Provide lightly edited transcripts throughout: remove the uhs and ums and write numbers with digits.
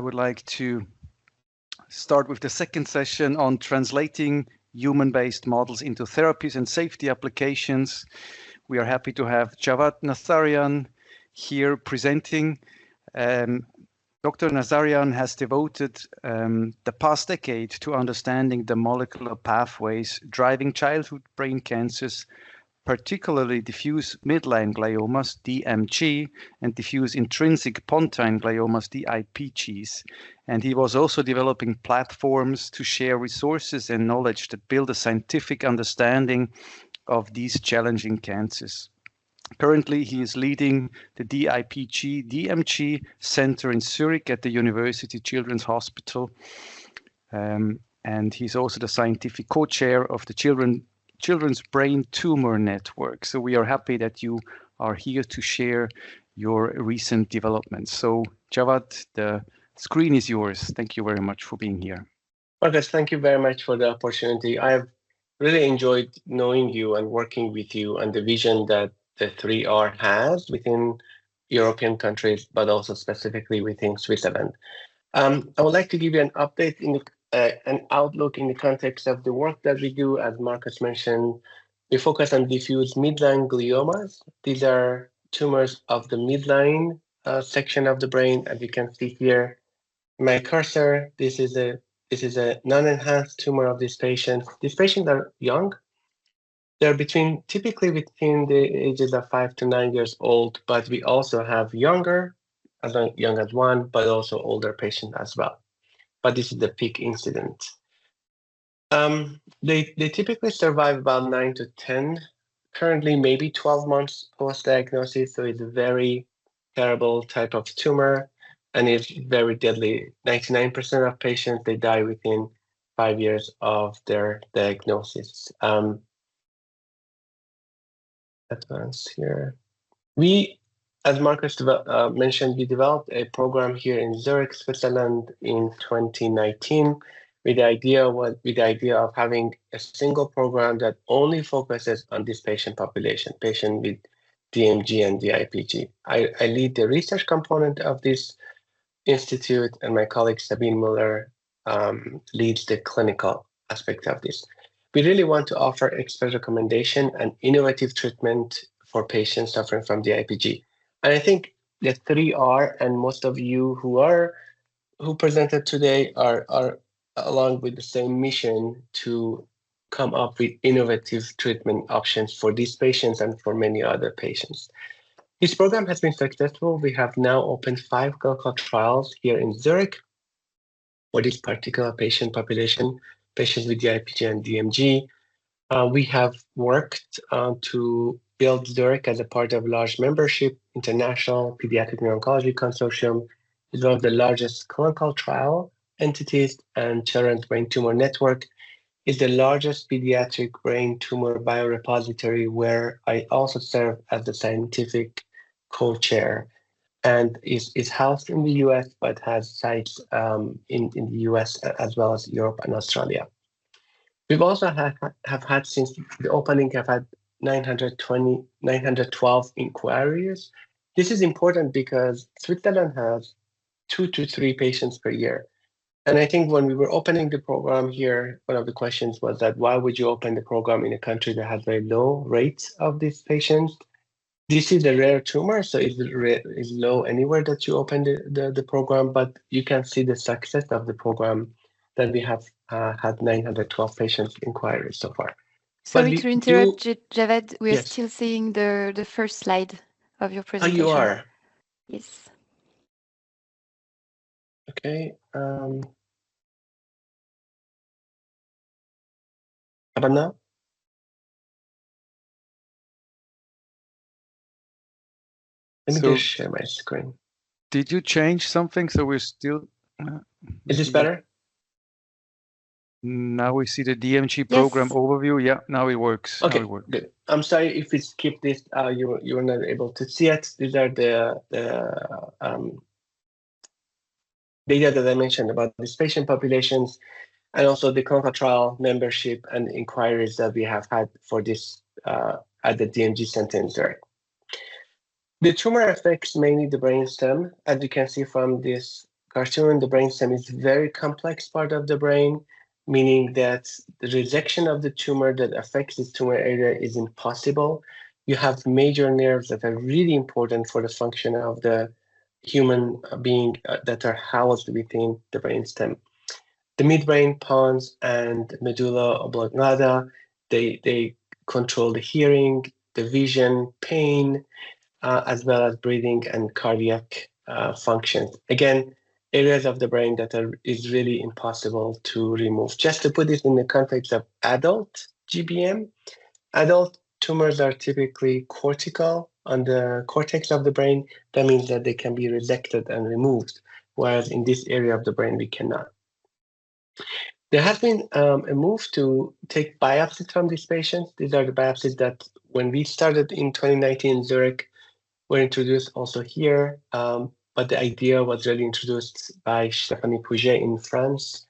would like to start with the second session on translating human-based models into therapies and safety applications. We are happy to have Javad Nazarian here presenting. Dr. Nazarian has devoted the past decade to understanding the molecular pathways driving childhood brain cancers, particularly diffuse midline gliomas, DMG, and diffuse intrinsic pontine gliomas, DIPGs. And he was also developing platforms to share resources and knowledge that build a scientific understanding of these challenging cancers. Currently, he is leading the DIPG DMG Center in Zurich at the University Children's Hospital. And he's also the scientific co-chair of the Children's Brain Tumor Network. So we are happy that you are here to share your recent developments. So Javad, the screen is yours. Thank you very much for being here. Marcus, thank you very much for the opportunity. I've really enjoyed knowing you and working with you and the vision that the 3R has within European countries, but also specifically within Switzerland. I would like to give you an update in an outlook in the context of the work that we do. As Marcus mentioned, we focus on diffuse midline gliomas. These are tumors of the midline section of the brain, as you can see here. My cursor, this is a non-enhanced tumor of this patient. These patients are young. They're typically between the ages of 5 to 9 years old, but we also have younger, as young as 1, but also older patients as well. But this is the peak incidence. They typically survive about 9 to 10, currently maybe 12 months post-diagnosis, so it's a very terrible type of tumor, and it's very deadly. 99% of patients, they die within 5 years of their diagnosis. Advance here. We, as Marcus mentioned, we developed a program here in Zurich, Switzerland in 2019 with the idea of having a single program that only focuses on this patient population, patient with DMG and DIPG. I lead the research component of this institute, and my colleague Sabine Muller leads the clinical aspect of this. We really want to offer expert recommendation and innovative treatment for patients suffering from DIPG. And I think the 3R and most of you who presented today are along with the same mission to come up with innovative treatment options for these patients and for many other patients. This program has been successful. We have now opened 5 clinical trials here in Zurich for this particular patient population, patients with DIPG and DMG. We have worked to build Zurich as a part of large membership, International Pediatric Neuro-Oncology Consortium. It's one of the largest clinical trial entities, and Children's Brain Tumor Network is the largest pediatric brain tumor biorepository, where I also serve as the scientific co-chair, and is housed in the US, but has sites in the US as well as Europe and Australia. We've also have had, since the opening, have had 912 inquiries. This is important because Switzerland has 2 to 3 patients per year. And I think when we were opening the program here, one of the questions was that why would you open the program in a country that has very low rates of these patients? This is a rare tumor, so it's low anywhere that you open the program, but you can see the success of the program that we have had 912 patient inquiries so far. Sorry to interrupt, Javad. We are still seeing the first slide of your presentation. Oh, you are? Yes. Okay. How about now? Let me just share my screen. Did you change something? So we're still... Is this better? Now we see the DMG program overview. Yeah, now it works. Okay, good. I'm sorry if we skipped this. You were not able to see it. These are the data that I mentioned about these patient populations, and also the clinical trial membership and inquiries that we have had for this at the DMG Center in Zurich. The tumor affects mainly the brainstem, as you can see from this carcinoma in the brainstem is a very complex part of the brain, meaning that the resection of the tumor that affects this tumor area is impossible. You have major nerves that are really important for the function of the human being that are housed within the brainstem. The midbrain, pons, and medulla oblongata, they control the hearing, the vision, pain, as well as breathing and cardiac functions. Again, areas of the brain that is really impossible to remove. Just to put it in the context of adult GBM, adult tumors are typically cortical on the cortex of the brain. That means that they can be resected and removed, whereas in this area of the brain, we cannot. There has been a move to take biopsies from these patients. These are the biopsies that when we started in 2019 in Zurich, were introduced also here, but the idea was really introduced by Stéphanie Pouget in France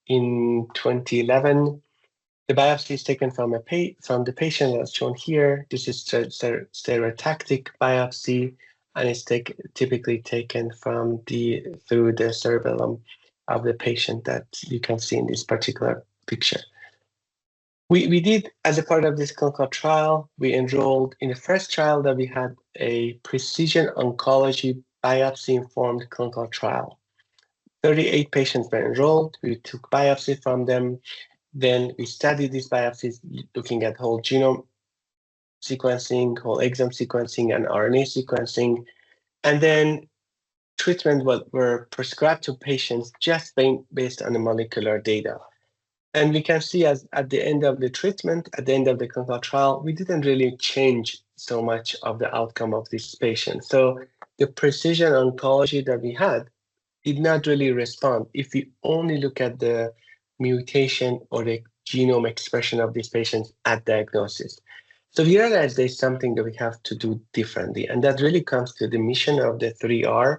in 2011. The biopsy is taken from the patient as shown here. This is stereotactic biopsy, and it's typically taken through the cerebellum of the patient that you can see in this particular picture. We did, as a part of this clinical trial, we enrolled in the first trial that we had a precision oncology biopsy-informed clinical trial. 38 patients were enrolled. We took biopsy from them. Then we studied these biopsies looking at whole genome sequencing, whole exome sequencing, and RNA sequencing. And then treatment were prescribed to patients just based on the molecular data. And we can see as at the end of the treatment, at the end of the clinical trial, we didn't really change so much of the outcome of this patient. So the precision oncology that we had did not really respond if we only look at the mutation or the genome expression of these patients at diagnosis. So we realized there's something that we have to do differently. And that really comes to the mission of the 3R,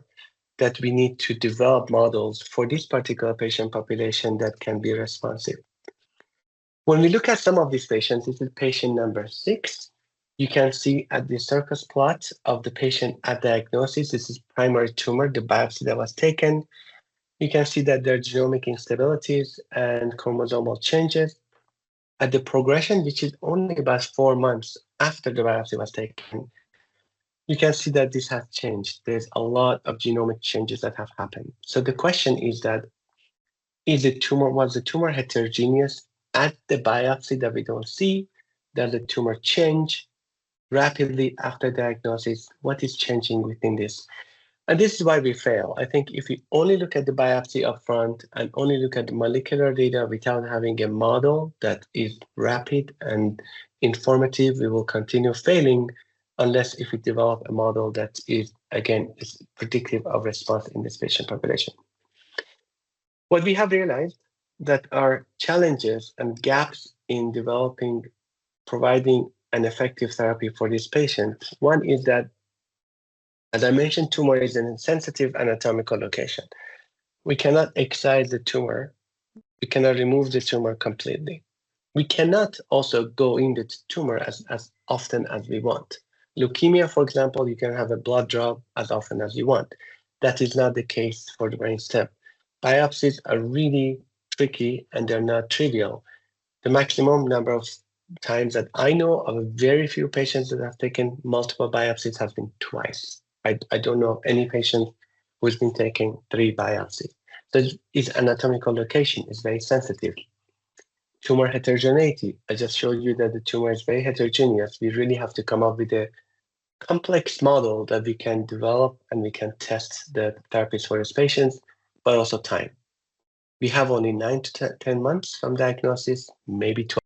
that we need to develop models for this particular patient population that can be responsive. When we look at some of these patients, this is patient number 6. You can see at the circus plot of the patient at diagnosis, this is primary tumor, the biopsy that was taken. You can see that there are genomic instabilities and chromosomal changes. At the progression, which is only about 4 months after the biopsy was taken, you can see that this has changed. There's a lot of genomic changes that have happened. So the question is that, was the tumor heterogeneous at the biopsy that we don't see? Does the tumor change rapidly after diagnosis? What is changing within this? And this is why we fail. I think if we only look at the biopsy upfront and only look at the molecular data without having a model that is rapid and informative, we will continue failing unless if we develop a model that is predictive of response in this patient population. What we have realized that are challenges and gaps in providing an effective therapy for these patients. One is that, as I mentioned, tumor is an insensitive anatomical location. We cannot excise the tumor. We cannot remove the tumor completely. We cannot also go in the tumor as often as we want. Leukemia, for example, you can have a blood draw as often as you want. That is not the case for the brainstem. Biopsies are really tricky and they're not trivial. The maximum number of times that I know of very few patients that have taken multiple biopsies has been twice. I don't know of any patient who's been taking 3 biopsies. So its anatomical location is very sensitive. Tumor heterogeneity. I just showed you that the tumor is very heterogeneous. We really have to come up with a complex model that we can develop and we can test the therapies for these patients, but also time. We have only 9 to 10 months from diagnosis, maybe 12.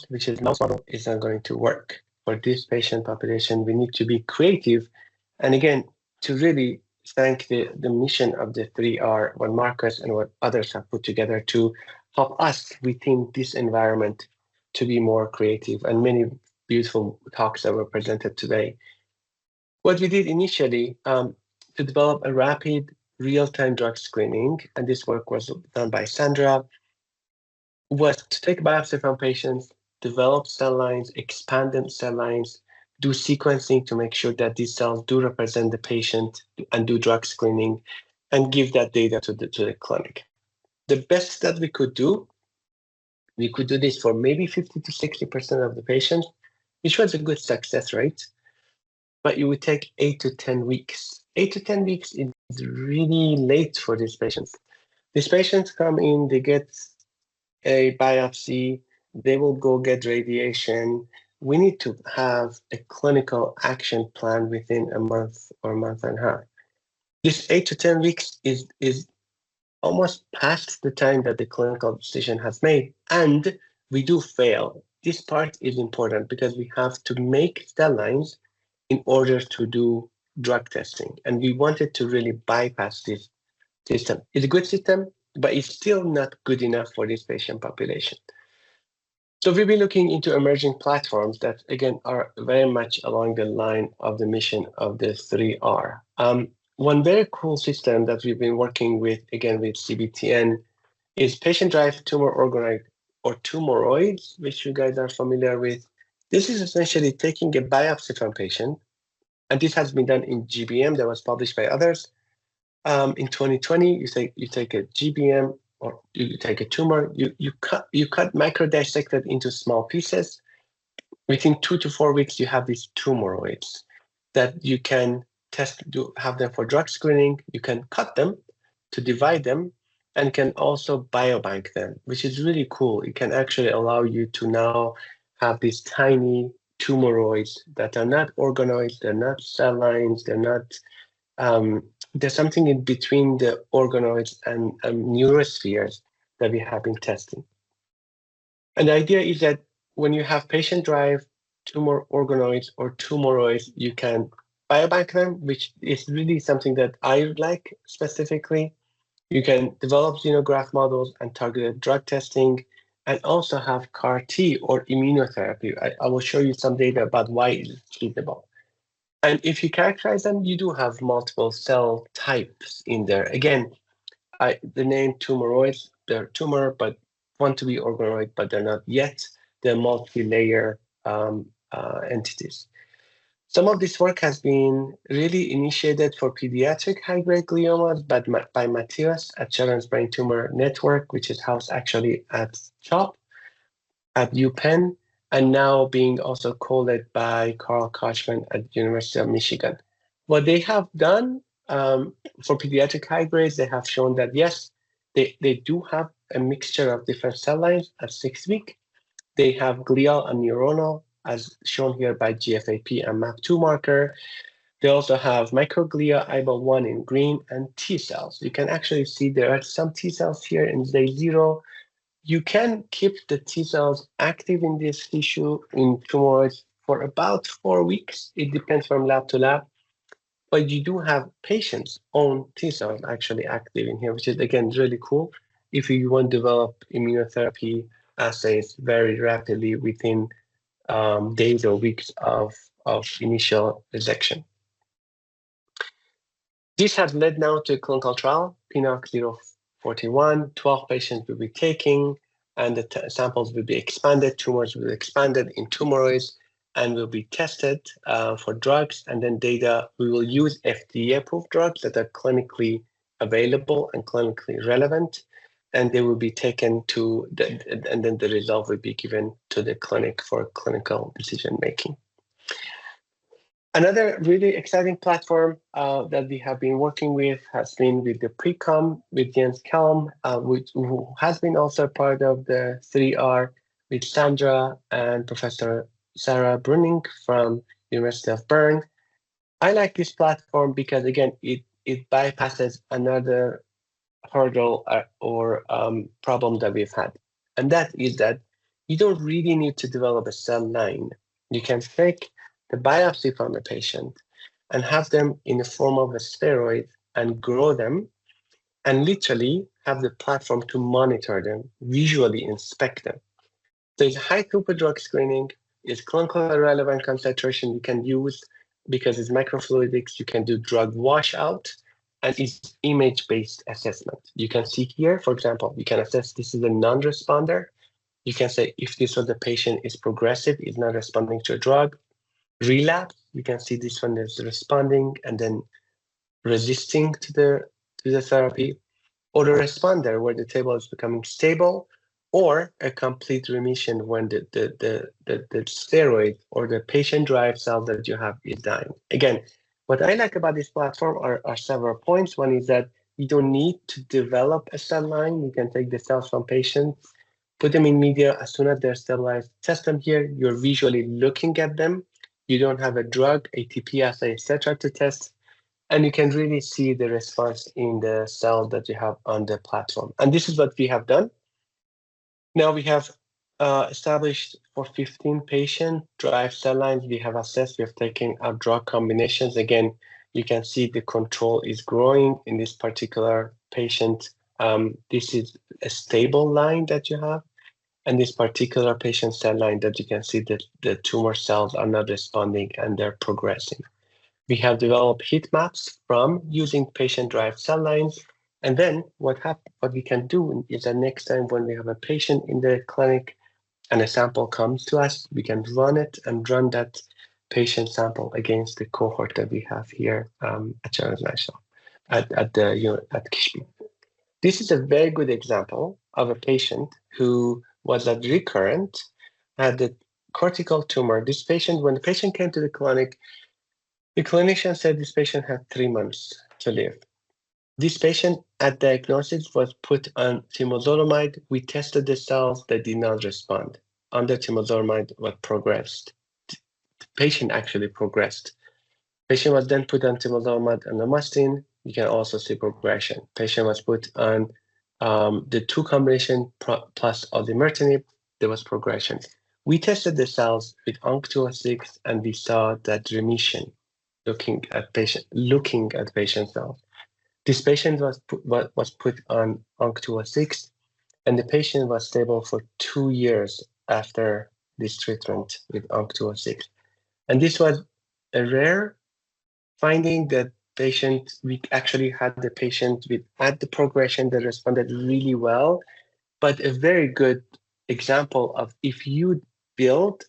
Which is mouse model, is not going to work. For this patient population, we need to be creative. And again, to really thank the mission of the 3R, what Marcus and what others have put together to help us within this environment to be more creative, and many beautiful talks that were presented today. What we did initially to develop a rapid real-time drug screening, and this work was done by Sandra, was to take biopsy from patients, develop cell lines, expand them cell lines, do sequencing to make sure that these cells do represent the patient, and do drug screening, and give that data to the clinic. The best that we could do this for maybe 50 to 60% of the patients, which was a good success rate, but it would take 8 to 10 weeks. 8 to 10 weeks is really late for these patients. These patients come in, they get a biopsy, they will go get radiation. We need to have a clinical action plan within a month or a month and a half. This 8 to 10 weeks is almost past the time that the clinical decision has made, and we do fail. This part is important because we have to make cell lines in order to do drug testing, and we wanted to really bypass this system. It's a good system, but it's still not good enough for this patient population. So we've been looking into emerging platforms that, again, are very much along the line of the mission of the 3R. One very cool system that we've been working with, again, with CBTN, is patient-derived tumor organoid, or tumoroids, which you guys are familiar with. This is essentially taking a biopsy from patient, and this has been done in GBM that was published by others. In 2020, you take a GBM, or you take a tumor, you cut microdissect it into small pieces. Within 2 to 4 weeks, you have these tumoroids that you can have them for drug screening. You can cut them to divide them, and can also biobank them, which is really cool. It can actually allow you to now have these tiny tumoroids that are not organoids, they're not cell lines, they're not, there's something in between the organoids and neurospheres that we have been testing. And the idea is that when you have patient-derived tumor organoids or tumoroids, you can biobank them, which is really something that I like specifically. You can develop xenograft models and targeted drug testing, and also have CAR T or immunotherapy. I will show you some data about why it's feasible. And if you characterize them, you do have multiple cell types in there. Again, the name tumoroids, they're tumor, but want to be organoid, but they're not yet. They're multi-layer entities. Some of this work has been really initiated for pediatric high-grade gliomas by Matthias at Children's Brain Tumor Network, which is housed actually at CHOP, at UPenn, and now being also co-led by Carl Kochman at the University of Michigan. What they have done for pediatric high grades, they have shown that, yes, they do have a mixture of different cell lines at 6 weeks. They have glial and neuronal, as shown here by GFAP and MAP2 marker. They also have microglia, IBL1 in green, and T cells. You can actually see there are some T cells here in day 0. You can keep the T cells active in this tissue in tumoroids for about 4 weeks. It depends from lab to lab. But you do have patients' own T cells actually active in here, which is, again, really cool if you want to develop immunotherapy assays very rapidly within days or weeks of initial resection. This has led now to a clinical trial, PNOC 041. 12 patients will be taking, and the samples will be expanded. Tumors will be expanded in tumoroids and will be tested for drugs. And then data, we will use FDA-approved drugs that are clinically available and clinically relevant. And they will be taken to, and then the result will be given to the clinic for clinical decision making. Another really exciting platform that we have been working with has been with the PRECOM with Jens Kelm, who has been also part of the 3R with Sandra and Professor Sarah Brunning from University of Bern. I like this platform because, again, it bypasses another hurdle or problem that we've had. And that is that you don't really need to develop a cell line. You can take the biopsy from a patient and have them in the form of a spheroid and grow them, and literally have the platform to monitor them, visually inspect them. There's high throughput drug screening, is clinically relevant concentration you can use because it's microfluidics, you can do drug washout, and it's image-based assessment. You can see here, for example, you can assess this is a non-responder. You can say if this or the patient is progressive, is not responding to a drug. relapse. You can see this one is responding and then resisting to the therapy, or a responder where the table is becoming stable, or a complete remission when the steroid or the patient-derived cell that you have is dying. Again, what I like about this platform are several points. One is that you don't need to develop a cell line. You can take the cells from patients, put them in media. As soon as they're stabilized, test them here. You're visually looking at them. You don't have a drug, ATP assay, etc. to test. And you can really see the response in the cell that you have on the platform. And this is what we have done. Now we have established for 15 patient-derived cell lines. We have assessed, we have taken our drug combinations. Again, you can see the control is growing in this particular patient. This is a stable line that you have. And this particular patient cell line that you can see that the tumor cells are not responding and they're progressing. We have developed heat maps from using patient-derived cell lines. And then what we can do is that next time when we have a patient in the clinic and a sample comes to us, we can run it and run that patient sample against the cohort that we have here at Javad National, at Kishpi. This is a very good example of a patient who was at recurrent, had a cortical tumor. This patient, when the patient came to the clinic, the clinician said this patient had 3 months to live. This patient at diagnosis was put on temozolomide. We tested the cells that did not respond. Under temozolomide, what progressed? The patient actually progressed. Patient was then put on temozolomide and lomustine. You can also see progression. Patient was put on the 2 combination plus odimertinib. There was progression. We tested the cells with ONC206 and we saw that remission. Looking at patient cells. This patient was put on ONC206, and the patient was stable for 2 years after this treatment with ONC206. And this was a rare finding that we actually had the patient at the progression that responded really well, but a very good example of if you build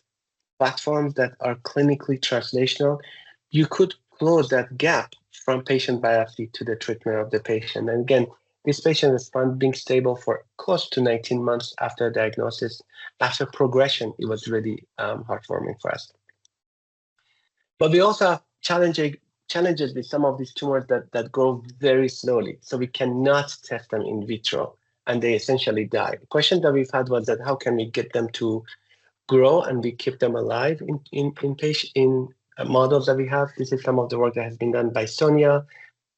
platforms that are clinically translational, you could close that gap from patient biopsy to the treatment of the patient. And again, this patient responded being stable for close to 19 months after diagnosis. After progression, it was really heartwarming for us. But we also have challenges with some of these tumors that grow very slowly. So we cannot test them in vitro, and they essentially die. The question that we've had was that how can we get them to grow and we keep them alive in models that we have. This is some of the work that has been done by Sonia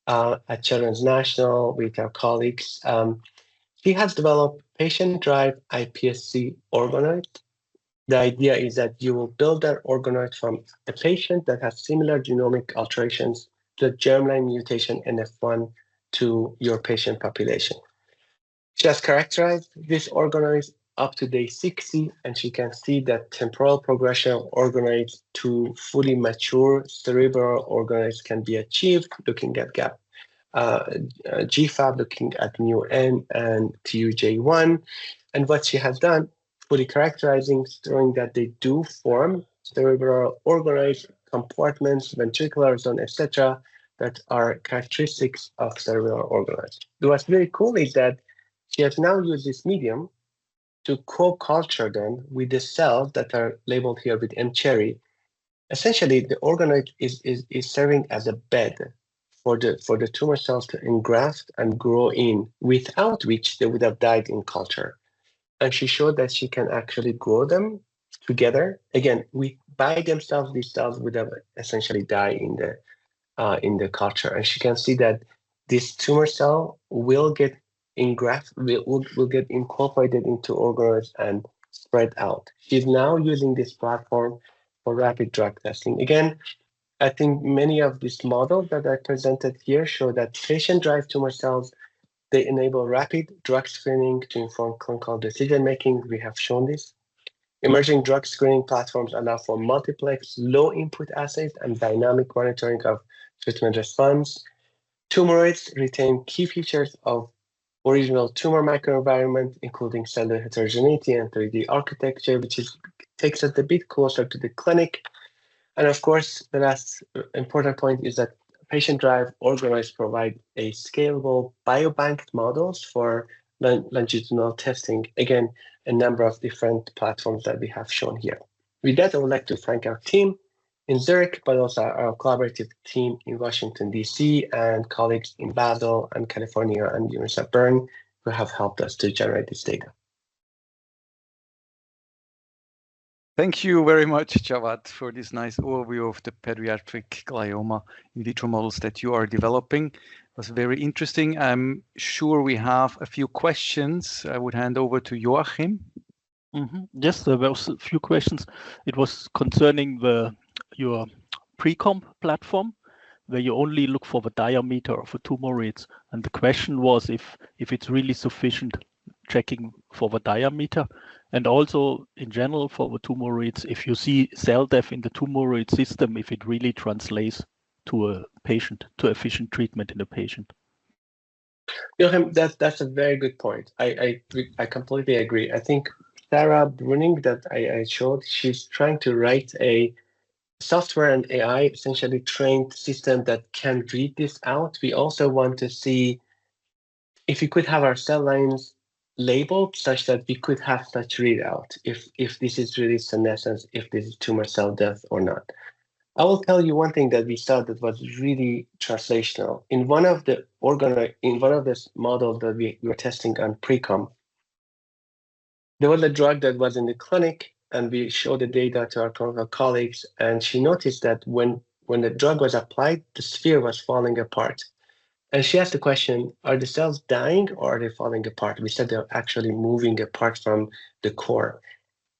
at Children's National with our colleagues. She has developed patient-derived iPSC organoid. The idea is that you will build that organoid from a patient that has similar genomic alterations to the germline mutation NF1 to your patient population. She has characterized this organoid up to day 60, and she can see that temporal progression of organoids to fully mature cerebral organoids can be achieved looking at GFAP, looking at mu-N and TUJ1. And what she has done, fully characterizing, showing that they do form cerebral organoids, compartments, ventricular zone, etc., that are characteristics of cerebral organoids. What's very cool is that she has now used this medium to co-culture them with the cells that are labeled here with M-cherry. Essentially, the organoid is serving as a bed for the tumor cells to engraft and grow in, without which they would have died in culture. And she showed that she can actually grow them together. Again, by themselves, these cells would have essentially died in the culture. And she can see that this tumor cell will get will get incorporated into organoids and spread out. She's now using this platform for rapid drug testing. Again, I think many of these models that I presented here show that patient-derived tumor cells, they enable rapid drug screening to inform clinical decision-making. We have shown this. Emerging drug screening platforms allow for multiplex, low-input assays and dynamic monitoring of treatment response. Tumoroids retain key features of original tumor microenvironment, including cellular heterogeneity and 3D architecture, which takes us a bit closer to the clinic. And of course, the last important point is that patient-derived organoids provide a scalable biobanked models for longitudinal testing. Again, a number of different platforms that we have shown here. With that, I would like to thank our team in Zurich, but also our collaborative team in Washington, D.C., and colleagues in Basel and California and University of Bern who have helped us to generate this data. Thank you very much, Javad, for this nice overview of the pediatric glioma in vitro models that you are developing. It was very interesting. I'm sure we have a few questions. I would hand over to Joachim. Yes, there was a few questions. It was concerning your pre-comp platform, where you only look for the diameter of the tumoroids. And the question was if it's really sufficient checking for the diameter, and also in general for the tumoroids, if you see cell death in the tumoroid system, if it really translates to a patient, to efficient treatment in a patient. Joachim, that's a very good point. I completely agree. I think Sarah Bruning that I showed, she's trying to write a software and AI essentially trained system that can read this out. We also want to see if we could have our cell lines labeled such that we could have such readout if this is really senescence, if this is tumor cell death or not. I will tell you one thing that we saw that was really translational. In one of the models that we were testing on pre-com, there was a drug that was in the clinic, and we showed the data to our clinical colleagues, and she noticed that when the drug was applied, the sphere was falling apart. And she asked the question, are the cells dying or are they falling apart? We said they're actually moving apart from the core.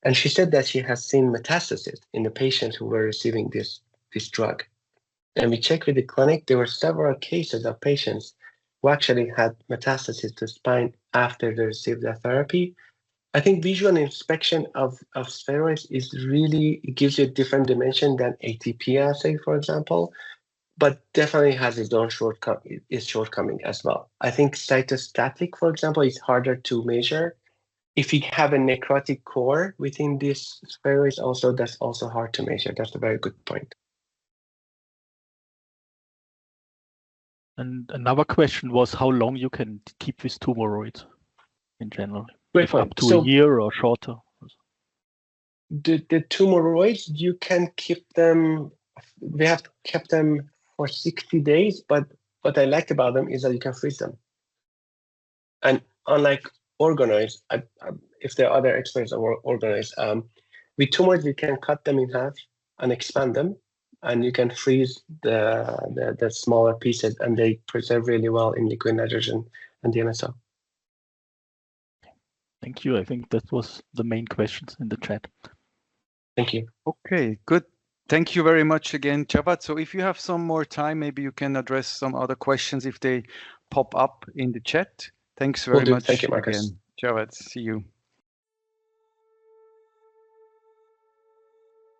And she said that she has seen metastasis in the patients who were receiving this drug. And we checked with the clinic, there were several cases of patients who actually had metastasis to spine after they received their therapy. I think visual inspection of spheroids it gives you a different dimension than ATP assay, for example, but definitely has its own shortcoming as well. I think cytostatic, for example, is harder to measure. If you have a necrotic core within this spheroids, that's also hard to measure. That's a very good point. And another question was how long you can keep this tumoroid in general, if up to a year or shorter. The tumoroids, you can keep them. We have kept them for 60 days, but what I liked about them is that you can freeze them. And unlike organoids, if there are other experts on organoids, with tumors, we can cut them in half and expand them, and you can freeze the smaller pieces, and they preserve really well in liquid nitrogen and DMSO. Thank you. I think that was the main questions in the chat. Thank you. Okay, good. Thank you very much again, Javad. So if you have some more time, maybe you can address some other questions if they pop up in the chat. Thanks very much. Thank you, Marcus. Again. Javad, see you.